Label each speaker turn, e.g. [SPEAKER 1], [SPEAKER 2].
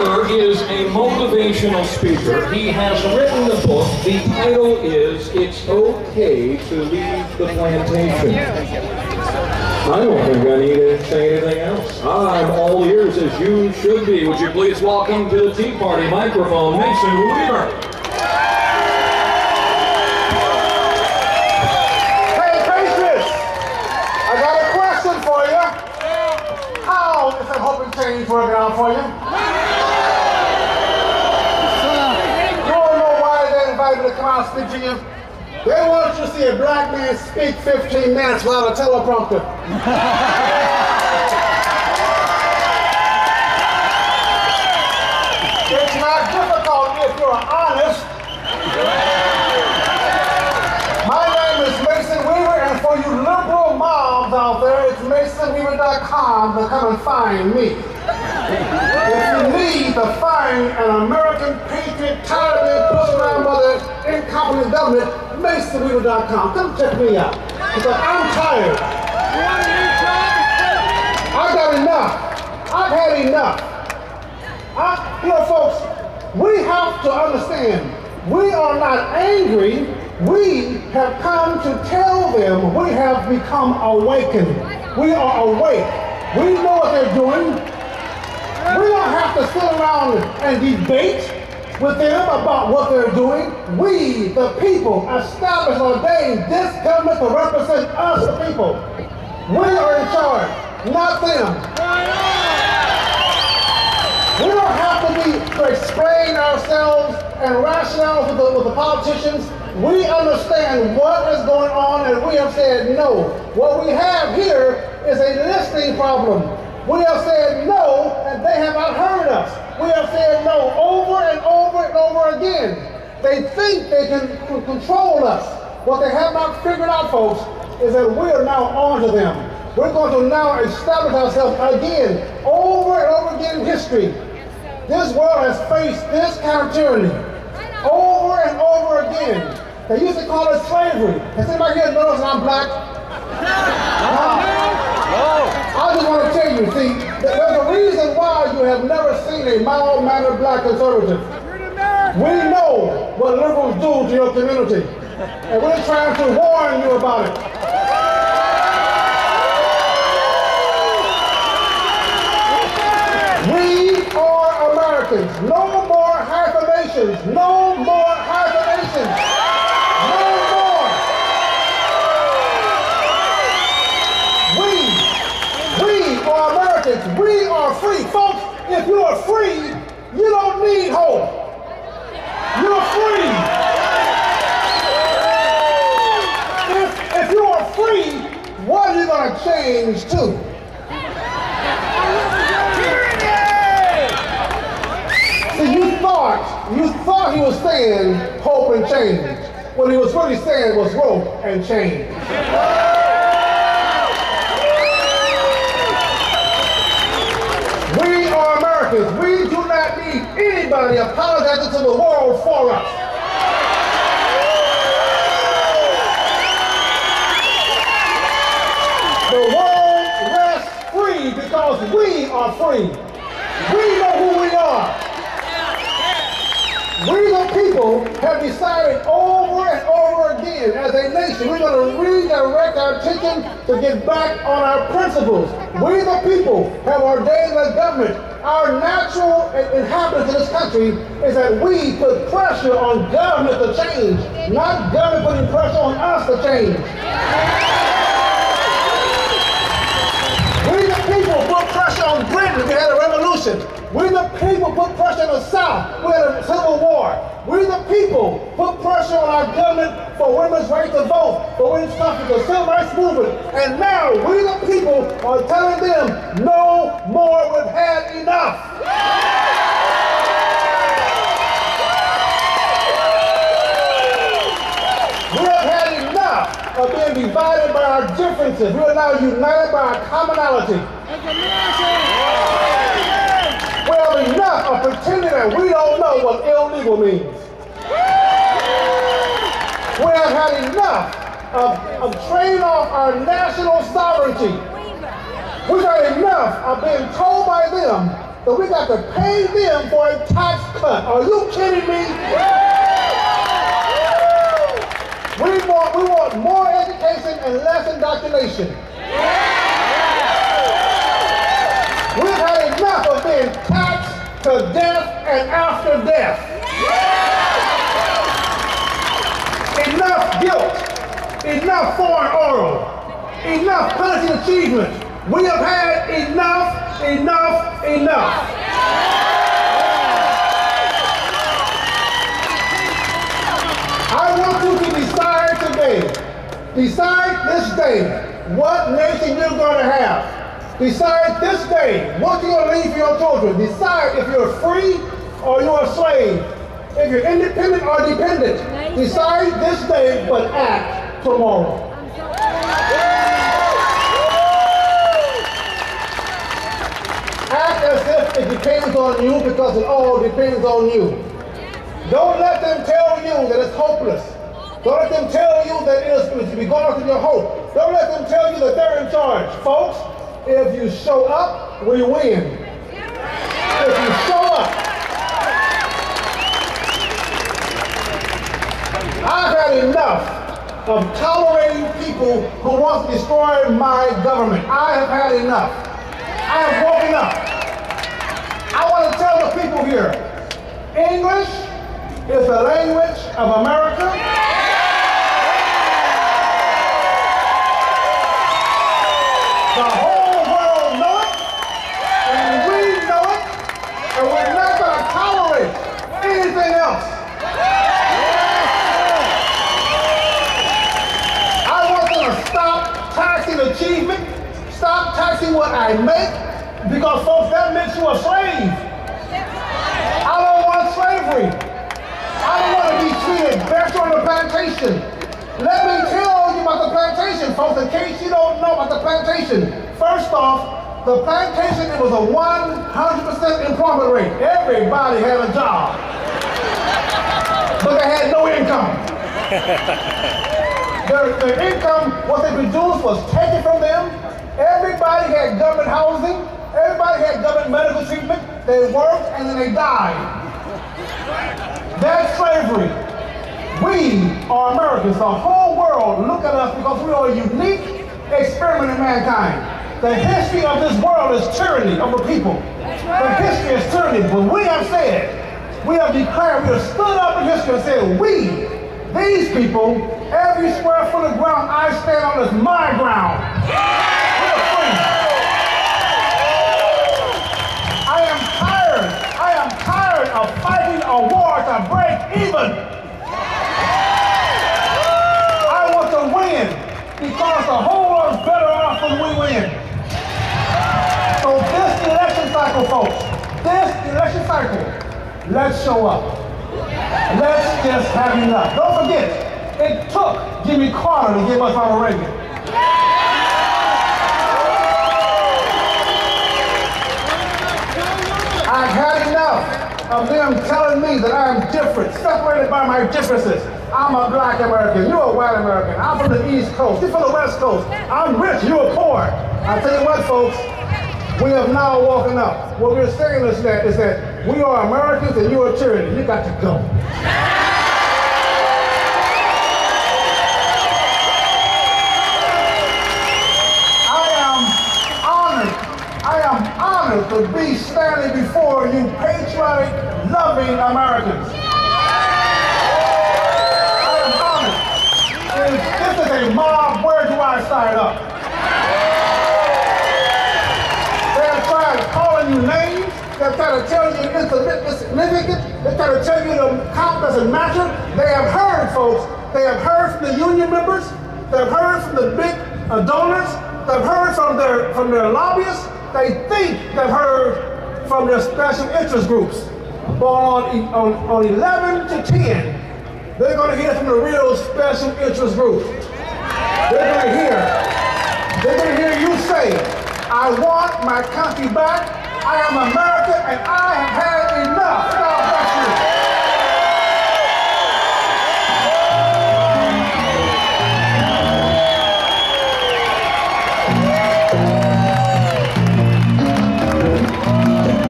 [SPEAKER 1] Is a motivational speaker. He has written the book. The title is It's Okay to Leave the Plantation. I don't think I need to say anything else. I'm all ears as you should be. Would you please welcome to the Tea Party microphone, Mason Weaver.
[SPEAKER 2] Hey, Patriots! I got a question for you. How is that Hope and Change working out for you? To come out and speak to you. They want you to see a black man speak 15 minutes without a teleprompter. It's not difficult if you're honest. My name is Mason Weaver, and for you liberal mobs out there, it's MasonWeaver.com to come and find me. If you need to find an American patriot tired of being pushed around by the incompetent government, MasonWeaver.com. Come check me out. Because I'm tired. I got enough. I've had enough. You know, folks, we have to understand, we are not angry. We have come to tell them we have become awakened. We are awake. We know what they're doing. We don't have to sit around and debate with them about what they're doing. We, the people, established, ordained this government to represent us, the people. We are in charge, not them. We don't have to explain ourselves and rationale with the politicians. We understand what is going on, and we have said no. What we have here is a listening problem. We have said no, and they have not heard us. We have said no over and over and over again. They think they can control us. What they have not figured out, folks, is that we are now on to them. We're going to now establish ourselves again, over and over again in history. This world has faced this kind of tyranny over and over again. They used to call it slavery. Has anybody here noticed I'm black? I just want to tell you, see, there's a reason why you have never seen a mild-mannered black conservative. We know what liberals do to your community, and we're trying to warn you about it. We are Americans. No more hyphenations. No more hyphenations. We are free. Folks, if you are free, you don't need hope. You're free. If you are free, what are you going to change to? See, you thought he was saying hope and change. What he was really saying was rope and change. We do not need anybody apologizing to the world for us. The world rests free because we are free. We know who we are. We the people have decided over and over again as a nation, we're going to redirect our attention to get back on our principles. We the people have ordained the government. Our natural inhabitants in this country is that we put pressure on government to change, not government putting pressure on us to change. We the people put pressure on Britain. We had a revolution. We the people put pressure on the South. We had a civil war. We the people put pressure on our government for women's right to vote, for women's suffrage, the civil rights movement. And now we the people are telling them, no more, we've had enough. We have had enough of being divided by our differences. We are now united by our commonality. We have enough of pretending that we don't know what illegal means. We have had enough of trading off our national sovereignty. We've had enough of being told by them that we got to pay them for a tax cut. Are you kidding me? We want more education and less indoctrination. We've had enough of being taxed to death and after death. Enough guilt, enough foreign oil, enough punishing achievement. We have had enough, enough, enough. I want you to decide today, decide this day what nation you're going to have. Decide this day what you're going to leave for your children. Decide if you're free or you're a slave. If you're independent or dependent. Decide this day, but act tomorrow. Act as if it depends on you, because it all depends on you. Don't let them tell you that it's hopeless. Don't let them tell you that it is going to your hope. Don't let them tell you that they're in charge. Folks, if you show up, we win. If you show up. I've had enough of tolerating people who want to destroy my government. I have had enough. I have woken up. I want to tell the people here, English is the language of America. The whole world knows it, and we know it, and we're not going to tolerate anything else. I want them to stop taxing achievement, stop taxing what I make, because folks, that makes you a slave. I don't want slavery. I don't want to be treated better on the plantation. Let me tell you about the plantation, folks, in case you don't know about the plantation. First off, the plantation, it was a 100% employment rate. Everybody had a job, but they had no income. Their income, what they produced, was taken from them. Everybody had government housing. Everybody had government medical treatment. They worked and then they died. That's slavery. We are Americans. The whole world look at us because we are a unique experiment in mankind. The history of this world is tyranny over people. The history is tyranny. But we have said, we have declared, we have stood up in history and said, we, these people, every square foot of ground I stand on is my ground. We're free. I am tired of fighting a war to break even. I want to win because the whole world's better off when we win. So this election cycle, folks, this election cycle, let's show up. Let's just have enough. Don't forget, it took Jimmy Carter to give us Ronald Reagan. I've had enough of them telling me that I'm different, separated by my differences. I'm a black American, you're a white American. I'm from the East Coast, you're from the West Coast. I'm rich, you're poor. I tell you what, folks, we have now woken up. What we're saying is that we are Americans and you're a tyranny. You got to go. I am honored to be standing before you patriotic, loving Americans. I am honored. If this is a mob, where do I sign up? They're trying to call you names. They're trying to tell you it's significant. They're trying to tell you the count doesn't matter. They have heard, folks. They have heard from the union members. They've heard from the big donors. They've heard from their lobbyists. They think they've heard from their special interest groups. But on 11 to 10, they're going to hear from the real special interest groups. They're going to hear you say, I want my country back. I am American and I